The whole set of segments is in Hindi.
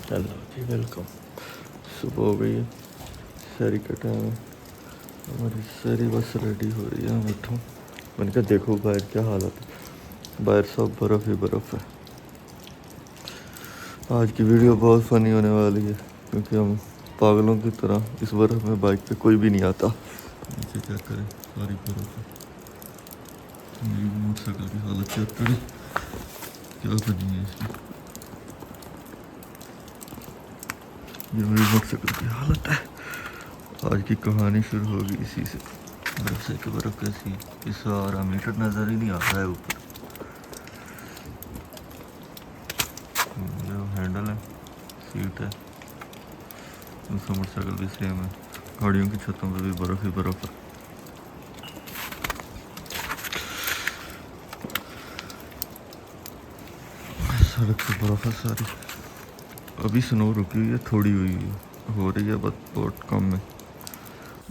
हेलो जी, वेलकम। सुबह हो गई है, शहरी का टाइम है। हमारी शहरी बस रेडी हो रही है, हम उठूँ। मैंने कहा देखो बाहर क्या हालत है, बाहर सब बर्फ़ ही बर्फ़ है। आज की वीडियो बहुत फ़नी होने वाली है क्योंकि हम पागलों की तरह इस बर्फ़ में बाइक पे कोई भी नहीं आता। नीचे चेक करें, सारी बर्फ़ है। मेरी मोटरसाइकिल की हालत चेक करें क्या बनी है इसकी। ये मेरी मोटरसाइकिल की हालत है। आज की कहानी शुरू होगी इसी से। बर्फ से कि बर्फ कैसी, इस सारा मीटर नज़र ही नहीं आता है ऊपर। जो हैंडल है, सीट है, दूसरा मोटरसाइकिल भी सेम है। गाड़ियों की छतों पे भी बर्फ ही बर्फ है। सड़क पे बर्फ है सारी। अभी स्नो रुकी हुई है, थोड़ी हुई है, हो रही है बस बहुत कम है।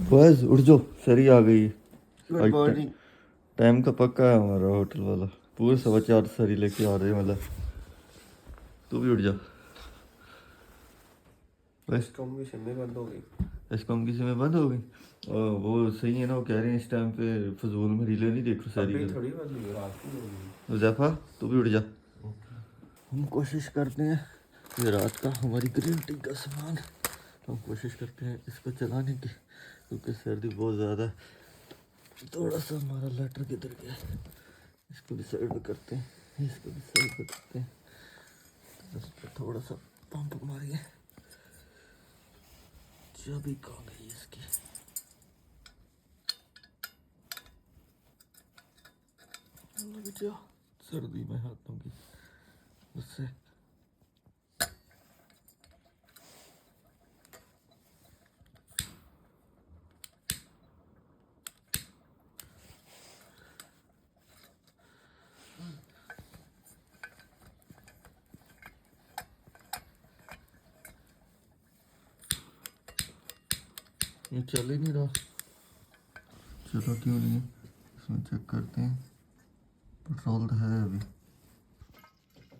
बस उठ जाओ, सरी आ गई है। Good morning. टाइम का पक्का है हमारा होटल वाला, पूरे 4:15 सरी लेके आ रहे हैं। मतलब तू भी उठ जा। कम भी सिम बंद हो गई। एस्कॉम की सिमें बंद हो गई। वो सही है ना, वो कह रहे हैं इस टाइम पे फजूल में रीले नहीं देख रहे अभी सारी। थोड़ी बंद हुई है, रात की हो गई। मुजफ्फा तू भी उठ जा। हम कोशिश करते हैं, ये रात का हमारी ग्रीन टी का सामान, हम कोशिश करते हैं इसको चलाने की क्योंकि सर्दी बहुत ज़्यादा है। थोड़ा सा हमारा लेटर किधर गया, इसको भी साइड पे करते हैं, इसको भी साइड पे करते हैं। इस पर थोड़ा सा पंप मारिए, चाबी कहाँ गई इसकी। लग जा सर्दी में हाथों की उससे। ये चल ही नहीं रहा, चलो क्यों नहीं है, इसमें चेक करते हैं। पेट्रोल तो है अभी।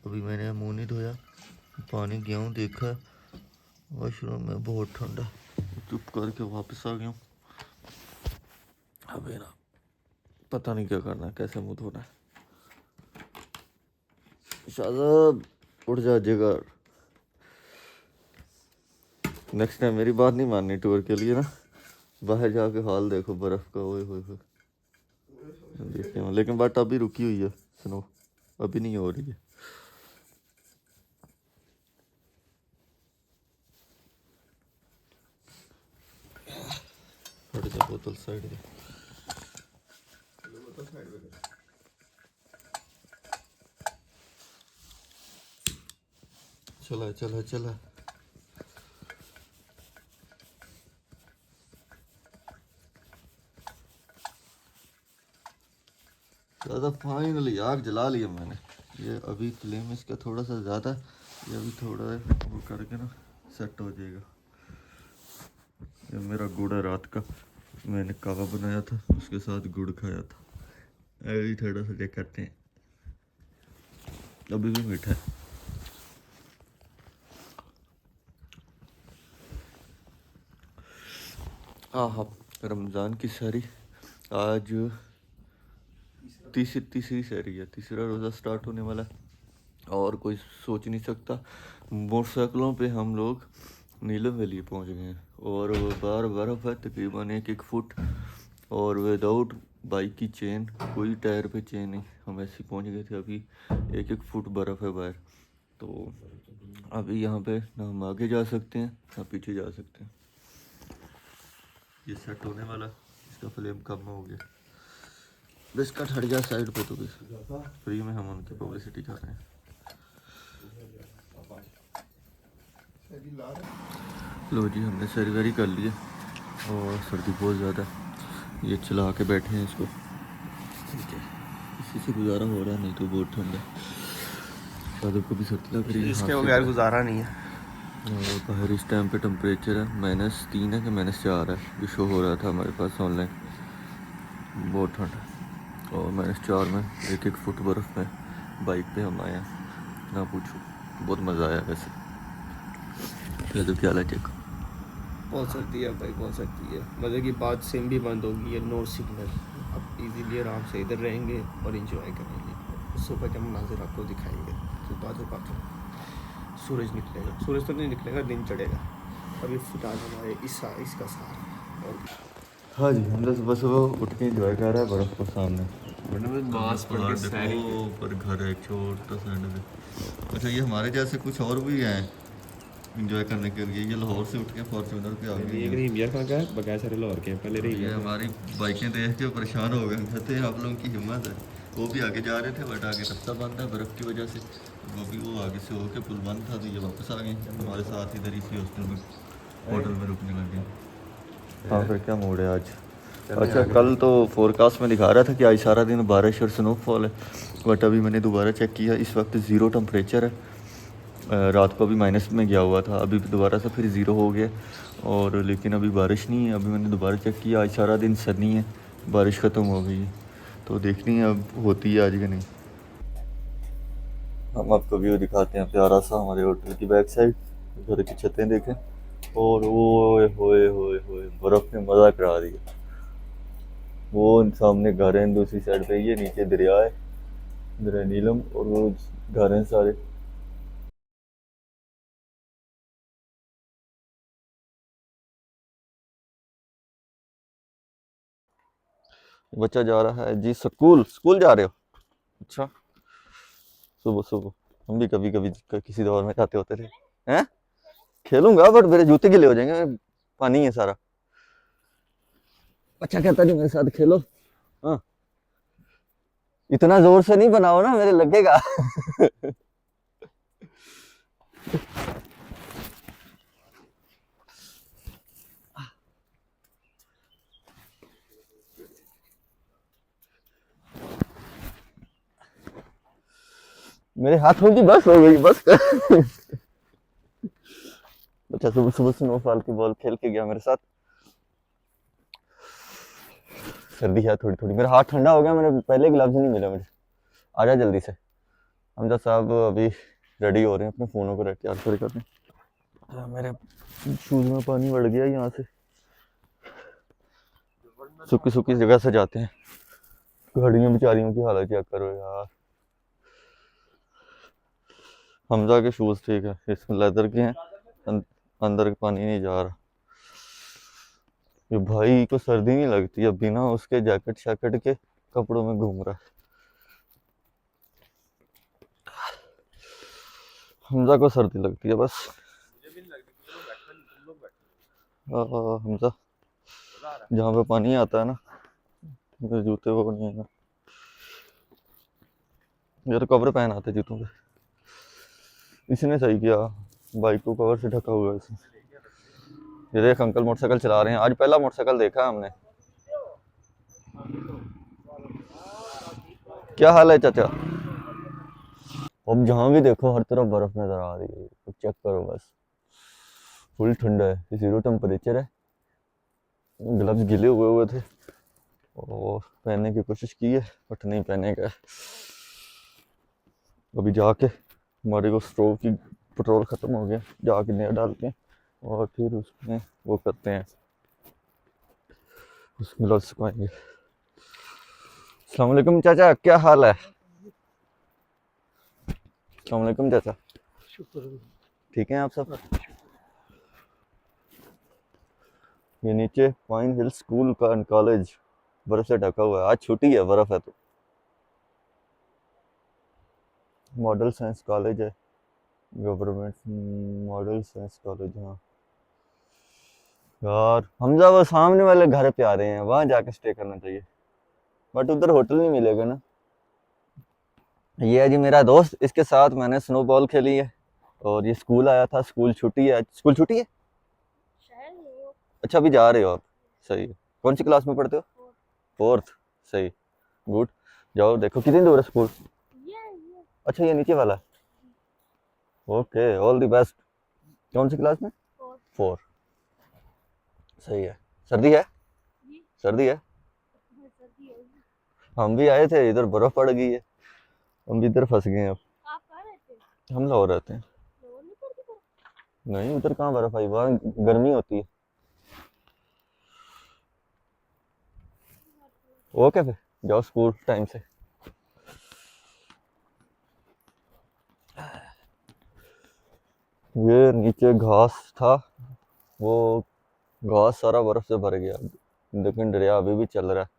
अभी मैंने मुंह नहीं धोया, पानी गया हूँ, देखा वॉशरूम में बहुत ठंडा, चुप करके वापस आ गया हूँ। अभी ना पता नहीं क्या करना है, कैसे मुंह धोना है। शाहज़ाब उठ जा जिगर, नेक्स्ट टाइम मेरी बात नहीं माननी टूर के लिए ना। बाहर जाके हाल देखो बर्फ़ का, ओए होए होए। देखते हैं, लेकिन बट अभी रुकी हुई है स्नो, अभी नहीं हो रही है। हट जा, बोतल साइड में। चला चला चला। ज़्यादा फाइनली आग जला लिया मैंने। ये अभी फ्लेम इसका थोड़ा सा ज़्यादा, ये अभी थोड़ा वो करके ना सेट हो जाएगा। ये मेरा गुड़ है रात का, मैंने कावा बनाया था, उसके साथ गुड़ खाया था। अभी थोड़ा सा चेक करते हैं, अभी भी मीठा है। हाँ, रमज़ान की सहरी आज तीसरी सहरी है, तीसरा रोज़ा स्टार्ट होने वाला है और कोई सोच नहीं सकता। मोटरसाइकिलों पे हम लोग नीलम वैली पहुंच गए हैं और बाहर बर्फ़ है तकरीबन 1-1 फुट, और विदाउट बाइक की चेन, कोई टायर पे चेन नहीं, हम ऐसे पहुंच गए थे। अभी 1-1 फुट बर्फ़ है बाहर, तो अभी यहाँ पे ना हम आगे जा सकते हैं ना पीछे जा सकते हैं। ये सेट होने वाला, इसका फ्लेम कम हो गया। बिस्किट हट जा साइड पे, तो भी फ्री में हम उनकी पब्लिसिटी कर रहे हैं। लो जी, हमने सर्वरी कर लिया और सर्दी बहुत ज़्यादा, ये चला के बैठे हैं इसको, ठीक है, इसी से गुजारा हो रहा है, नहीं तो बहुत ठंड है। शादी को भी सर्दी लग रही है, इसके बगैर गुजारा नहीं है। और बाहर इस टाइम पे टेम्परेचर है -3 है कि -4 है, जो शो हो रहा था हमारे पास ऑनलाइन। बहुत ठंड है और -4 में 1-1 फुट बर्फ़ में बाइक पे हम आए हैं, ना पूछो, बहुत मज़ा आया वैसे। ये तो क्या चेक। बहुत सर्दी है भाई, बहुत सर्दी है। मतलब कि बाद सिम भी बंद होगी है, नो सिग्नल। अब इजीली आराम से इधर रहेंगे और इंजॉय करेंगे। सुबह के मनाजिर आपको दिखाएंगे। सुबह के सूरज निकलेगा, सूरज तो नहीं निकलेगा, दिन चढ़ेगा। अभी फिलहाल हमारे इसका सहारा और हाँ जी, हम तो सुबह सुबह उठ के इंजॉय कर रहा है बर्फ़ को सामने। मास्क पहन के सैर ही देखो ऊपर घर है छोटा सा एंड पे। अच्छा ये हमारे जैसे कुछ और भी हैं इंजॉय करने के लिए। ये लाहौर से उठ के फॉर्च्यूनर पे आ गए एक हैं। रहीम यार का है, बगैर सारे लाहौर के पहले रहीम ये यार हमारी बाइकें देख के परेशान हो गए, कहते हैं आप लोगों की हिम्मत है। वो भी आगे जा रहे थे बट आगे रास्ता बंद है बर्फ़ की वजह से। वो भी वो आगे से होके पुल बंद था तो ये वापस आ गए हमारे साथ इधर इसी होटल में रुकने लग गए। हाँ फिर क्या मूड है आज? अच्छा कल तो फोरकास्ट में दिखा रहा था कि आज सारा दिन बारिश और स्नोफॉल है, बट अभी मैंने दोबारा चेक किया, इस वक्त ज़ीरो टेम्परेचर है। रात को अभी माइनस में गया हुआ था, अभी दोबारा से फिर ज़ीरो हो गया। और लेकिन अभी बारिश नहीं है। अभी मैंने दोबारा चेक किया, आज सारा दिन सनी है, बारिश ख़त्म हो गई है। तो देखनी है अब होती है आज कि नहीं। हम आपको व्यू दिखाते हैं प्यारा सा हमारे होटल की बैक साइड। घर की छतें देखें और ओए होए होए होए बर्फ़ ने मज़ा करा दिया। वो सामने घर हैं दूसरी साइड पे, ये नीचे दरिया है, इधर है नीलम और वो घर हैं सारे। बच्चा जा रहा है जी स्कूल। स्कूल जा रहे हो? अच्छा सुबह सुबह। हम भी कभी कभी किसी दौर में जाते होते थे। हैं? खेलूंगा बट मेरे जूते गिले हो जाएंगे, पानी है सारा। अच्छा कहता नहीं मेरे साथ खेलो। हाँ इतना जोर से नहीं बनाओ ना, मेरे लगेगा। मेरे हाथों की बस हो गई बस। बच्चा सुबह सुबह स्नोफॉल की बॉल खेल के गया मेरे साथ। सर्दी है थोड़ी थोड़ी, मेरा हाथ ठंडा हो गया, मेरे पहले ग्लव्स नहीं मिले मुझे। आजा जल्दी से। हमजा साहब अभी रेडी हो रहे हैं, अपने फ़ोनों को तैयार कर रहे हैं। मेरे शूज़ में पानी बढ़ गया यहाँ से। सूखी सूखी जगह से जाते हैं, गाड़ियों बेचारियों की हालत चेक करो यार। हमजा के शूज़ ठीक है, इसमें लेदर के हैं, अंदर पानी नहीं जा रहा। ये भाई को सर्दी नहीं लगती, अब बिना उसके जैकेट शैकेट के कपड़ों में घूम रहा है। हमजा को सर्दी लगती है बस। हमजा जहाँ पे पानी आता है ना, मेरे जूते वो नहीं है ना, ये तो कवर पहन आते जूतों पे। इसने सही किया, बाइक को कवर से ढका हुआ है इसने। ये देख अंकल मोटरसाइकिल चला रहे हैं, आज पहला मोटरसाइकिल देखा हमने। क्या हाल है चाचा? अब जहाँ भी देखो हर तरफ बर्फ नजर आ रही है, तो चेक करो बस। फुल ठंडा है, जीरो टेम्परेचर है। ग्लव्स गिले हुए हुए थे और पहनने की कोशिश की है बट नहीं पहने गए। अभी जाके हमारे को स्टोव की पेट्रोल ख़त्म हो गया, जाके नया डालते हैं और फिर उसमें वो करते हैं, उसमें ग्लव्स सुखाएंगे। अस्सलाम वालेकुम चाचा, क्या हाल है? अस्सलाम वालेकुम चाचा, ठीक हैं आप सब? ये नीचे पाइन हिल स्कूल का कॉलेज बर्फ से ढका हुआ है, आज छुट्टी है, बर्फ है तो। मॉडल साइंस कॉलेज है, गवर्नमेंट मॉडल साइंस कॉलेज। हाँ यार हमजा वो सामने वाले घर पे आ रहे हैं, वहां जाके स्टे करना चाहिए बट उधर होटल नहीं मिलेगा ना। ये है जी मेरा दोस्त, इसके साथ मैंने स्नोबॉल खेली है और ये स्कूल आया था। स्कूल छुट्टी है, स्कूल छुट्टी है। अच्छा अभी जा रहे हो आप? सही है। कौन सी क्लास में पढ़ते हो? फोर्थ। सही, गुड। जाओ देखो कितनी दूर है स्कूल। अच्छा ये नीचे वाला है। Okay all the best. कौन सी क्लास में? फोर। सही है। सर्दी है? सर्दी है। हम भी आए थे, इधर बर्फ पड़ गई है, हम भी इधर फंस गए हैं अब। हम लाहौर रहते हैं। नहीं उधर कहाँ बर्फ आई, वहाँ गर्मी होती है। ओके फिर जाओ स्कूल टाइम से। ये नीचे घास था, वो घास सारा बर्फ से भर गया, लेकिन दरिया अभी भी चल रहा है।